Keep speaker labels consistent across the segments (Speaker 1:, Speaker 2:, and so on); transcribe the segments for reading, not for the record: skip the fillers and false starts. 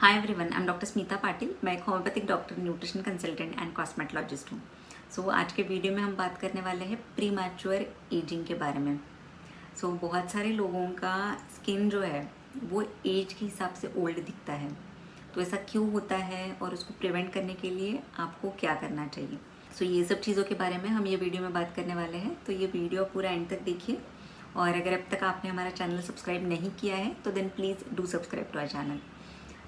Speaker 1: Hi everyone, I am doctor Smita Patil. मैं एक homeopathic doctor, nutrition consultant and cosmetologist हूँ। सो आज के वीडियो में हम बात करने वाले हैं प्री मैच्योर एजिंग के बारे में। बहुत सारे लोगों का स्किन जो है वो एज के हिसाब से ओल्ड दिखता है। तो ऐसा क्यों होता है और उसको प्रिवेंट करने के लिए आपको क्या करना चाहिए। ये सब चीज़ों के बारे में हम ये वीडियो में बात करने वाले हैं। तो ये वीडियो पूरा एंड तक देखिए, और अगर अब तक आपने हमारा चैनल सब्सक्राइब नहीं किया है तो then please do subscribe to our channel.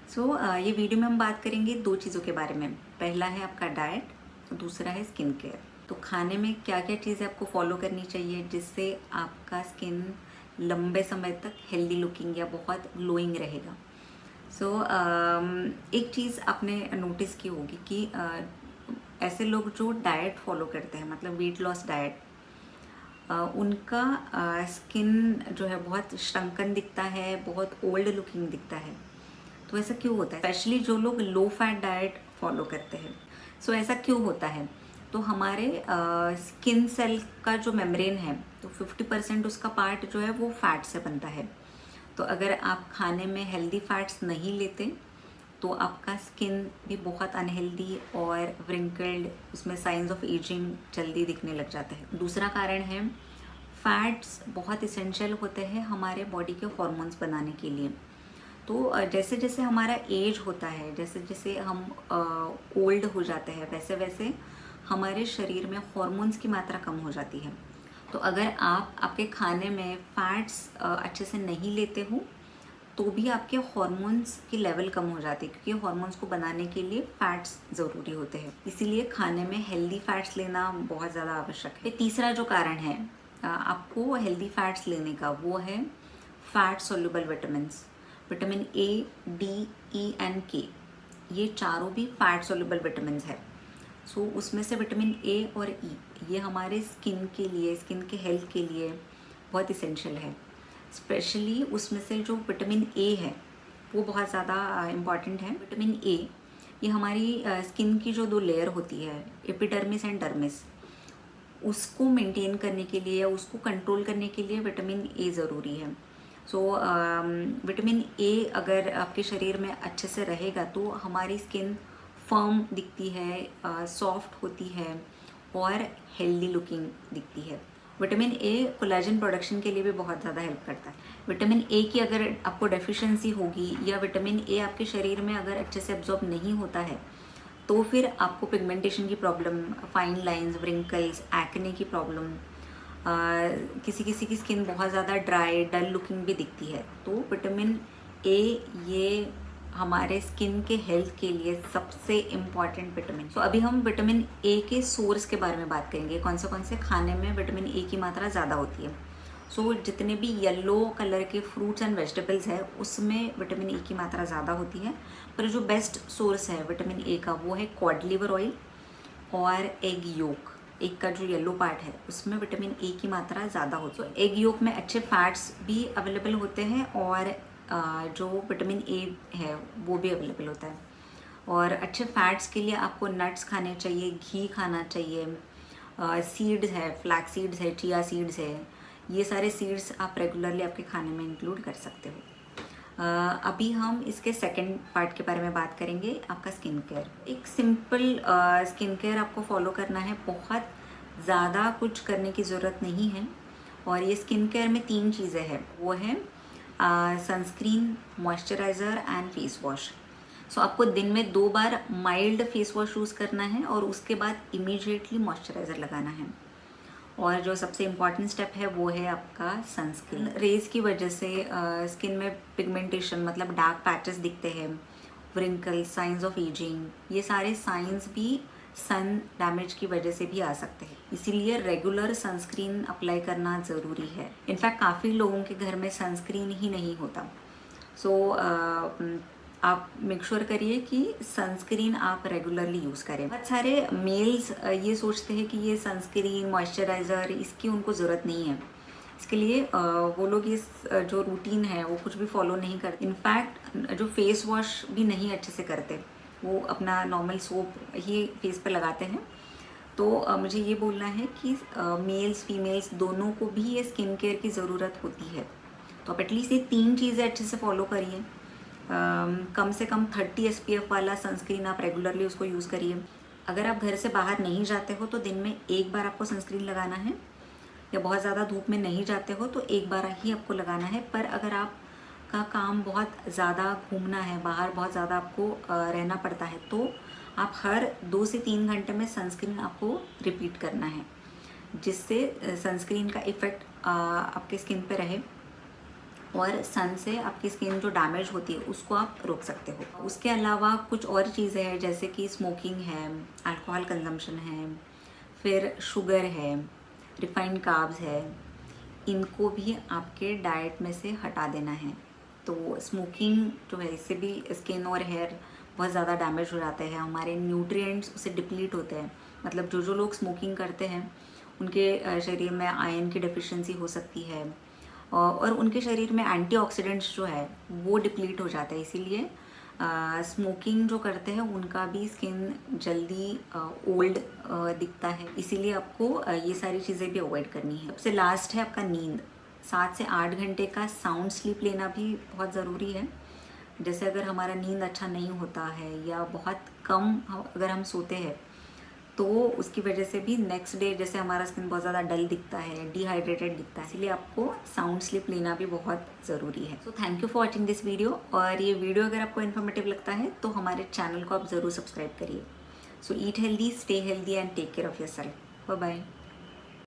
Speaker 1: ये वीडियो में हम बात करेंगे दो चीज़ों के बारे में। पहला है आपका डाइट और दूसरा है स्किन केयर। तो खाने में क्या क्या चीज़ें आपको फॉलो करनी चाहिए जिससे आपका स्किन लंबे समय तक हेल्दी लुकिंग या बहुत ग्लोइंग रहेगा। एक चीज़ आपने नोटिस की होगी कि ऐसे लोग जो डाइट फॉलो करते हैं, मतलब वेट लॉस डाइट, उनका स्किन जो है बहुत श्रंकन दिखता है, बहुत ओल्ड लुकिंग दिखता है। तो ऐसा क्यों होता है? स्पेशली जो लोग लो फैट डाइट फॉलो करते हैं। ऐसा क्यों होता है? तो हमारे स्किन सेल का जो मेम्ब्रेन है, तो 50% उसका पार्ट जो है वो फैट से बनता है। तो अगर आप खाने में हेल्दी फैट्स नहीं लेते तो आपका स्किन भी बहुत अनहेल्दी और व्रिंकल्ड, उसमें साइंस ऑफ एजिंग जल्दी दिखने लग जाता है। दूसरा कारण है, फैट्स बहुत इसेंशियल होते हैं हमारे बॉडी के हॉर्मोन्स बनाने के लिए। तो जैसे जैसे हमारा एज होता है, जैसे जैसे हम ओल्ड हो जाते हैं, वैसे वैसे हमारे शरीर में हॉर्मोन्स की मात्रा कम हो जाती है। तो अगर आप आपके खाने में फैट्स अच्छे से नहीं लेते हो तो भी आपके हॉर्मोन्स की लेवल कम हो जाती है, क्योंकि हॉर्मोन्स को बनाने के लिए फैट्स ज़रूरी होते हैं। इसीलिए खाने में हेल्दी फैट्स लेना बहुत ज़्यादा आवश्यक है। तीसरा जो कारण है आपको हेल्दी फैट्स लेने का, वो है fat soluble vitamins. Vitamin A, D, E and के, ये चारों भी फैट सोल्यूबल विटामिन्स है। उसमें से विटामिन ए और ई, ये हमारे स्किन के लिए, स्किन के हेल्थ के लिए बहुत इसेंशियल है। स्पेशली उसमें से जो विटामिन ए है वो बहुत ज़्यादा इम्पॉर्टेंट है। विटामिन ए ये हमारी स्किन की जो दो लेयर होती है, एपिडर्मिस एंड डर्मिस, उसको मेंटेन करने के लिए या उसको कंट्रोल करने के लिए विटामिन ए ज़रूरी है। विटामिन ए अगर आपके शरीर में अच्छे से रहेगा तो हमारी स्किन फर्म दिखती है, सॉफ्ट होती है और हेल्दी लुकिंग दिखती है। विटामिन ए कोलेजन प्रोडक्शन के लिए भी बहुत ज़्यादा हेल्प करता है। विटामिन ए की अगर आपको डेफिशिएंसी होगी या विटामिन ए आपके शरीर में अगर अच्छे से एब्जॉर्ब नहीं होता है तो फिर आपको पिगमेंटेशन की problem, fine lines, wrinkles, acne की प्रॉब्लम, किसी किसी की स्किन बहुत ज़्यादा ड्राई, डल लुकिंग भी दिखती है। तो विटामिन ए ये हमारे स्किन के हेल्थ के लिए सबसे इम्पॉर्टेंट विटामिन। अभी हम विटामिन ए के सोर्स के बारे में बात करेंगे, कौन से खाने में विटामिन ए की मात्रा ज़्यादा होती है। जितने भी येलो कलर के फ्रूट्स एंड वेजिटेबल्स है उसमें विटामिन ए की मात्रा ज़्यादा होती है। पर जो बेस्ट सोर्स है विटामिन ए का वो है कॉड लिवर ऑयल और एग योक। एग का जो येलो पार्ट है उसमें विटामिन ए की मात्रा ज़्यादा होती है। एग योक में अच्छे फैट्स भी अवेलेबल होते हैं और जो विटामिन ए है वो भी अवेलेबल होता है। और अच्छे फैट्स के लिए आपको नट्स खाने चाहिए, घी खाना चाहिए, सीड्स है, फ्लैक्स सीड्स है, चिया सीड्स है, ये सारे सीड्स आप रेगुलरली आपके खाने में इंक्लूड कर सकते हो। अभी हम इसके सेकंड पार्ट के बारे में बात करेंगे, आपका स्किन केयर। एक सिंपल स्किन केयर आपको फॉलो करना है, बहुत ज़्यादा कुछ करने की ज़रूरत नहीं है। और ये स्किन केयर में 3 चीज़ें हैं, वो है sunscreen, moisturiser and face wash. आपको दिन में 2 बार माइल्ड फेस वॉश यूज़ करना है और उसके बाद इमीडिएटली मॉइस्चराइज़र लगाना है। और जो सबसे इम्पॉर्टेंट स्टेप है वो है आपका सनस्क्रीन। रेज की वजह से स्किन में पिगमेंटेशन, मतलब डार्क पैचेस दिखते हैं, व्रिंकल, साइंस ऑफ एजिंग, ये सारे साइंस भी सन डैमेज की वजह से भी आ सकते हैं। इसीलिए रेगुलर सनस्क्रीन अप्लाई करना ज़रूरी है। इनफैक्ट काफ़ी लोगों के घर में सनस्क्रीन ही नहीं होता। आप मेक श्योर करिए कि सनस्क्रीन आप रेगुलरली यूज़ करें। बहुत सारे मेल्स ये सोचते हैं कि ये सनस्क्रीन, मॉइस्चराइज़र, इसकी उनको ज़रूरत नहीं है। इसके लिए वो लोग इस जो रूटीन है वो कुछ भी फॉलो नहीं करते। इनफैक्ट जो फेस वॉश भी नहीं अच्छे से करते, वो अपना नॉर्मल सोप ही फेस पे लगाते हैं। तो मुझे ये बोलना है कि मेल्स फीमेल्स दोनों को भी ये स्किन केयर की ज़रूरत होती है। तो आप एटलीस्ट ये 3 चीज़ें अच्छे से फॉलो करिए। कम से कम 30 SPF वाला सनस्क्रीन आप रेगुलरली उसको यूज़ करिए। अगर आप घर से बाहर नहीं जाते हो तो दिन में एक बार आपको सनस्क्रीन लगाना है, या बहुत ज़्यादा धूप में नहीं जाते हो तो एक बार ही आपको लगाना है। पर अगर आपका काम बहुत ज़्यादा घूमना है, बाहर बहुत ज़्यादा आपको रहना पड़ता है, तो आप हर 2 से 3 घंटे में सनस्क्रीन आपको रिपीट करना है, जिससे सनस्क्रीन का इफ़ेक्ट आपके स्किन पे रहे और सन से आपकी स्किन जो डैमेज होती है उसको आप रोक सकते हो। उसके अलावा कुछ और चीज़ें हैं, जैसे कि स्मोकिंग है, अल्कोहल कंजम्पशन है, फिर शुगर है, रिफाइंड कार्ब्स है, इनको भी आपके डाइट में से हटा देना है। तो स्मोकिंग जो है, इससे भी स्किन और हेयर बहुत ज़्यादा डैमेज हो जाते हैं, हमारे न्यूट्रिएंट्स उससे डिप्लीट होते हैं। मतलब जो लोग स्मोकिंग करते हैं उनके शरीर में आयरन की डेफिशिएंसी हो सकती है, और उनके शरीर में एंटीऑक्सीडेंट्स जो है वो डिप्लीट हो जाता है। इसीलिए स्मोकिंग जो करते हैं उनका भी स्किन जल्दी ओल्ड दिखता है। इसीलिए आपको ये सारी चीज़ें भी अवॉइड करनी है। सबसे लास्ट है आपका नींद। 7 से 8 घंटे का साउंड स्लीप लेना भी बहुत ज़रूरी है। जैसे अगर हमारा नींद अच्छा नहीं होता है या बहुत कम अगर हम सोते हैं तो उसकी वजह से भी नेक्स्ट डे जैसे हमारा स्किन बहुत ज़्यादा डल दिखता है, डिहाइड्रेटेड दिखता है। इसलिए आपको साउंड स्लीप लेना भी बहुत ज़रूरी है। So thank you for watching this video. और ये वीडियो अगर आपको इन्फॉर्मेटिव लगता है तो हमारे चैनल को आप ज़रूर सब्सक्राइब करिए। So eat healthy, stay healthy and take care of yourself. Bye bye.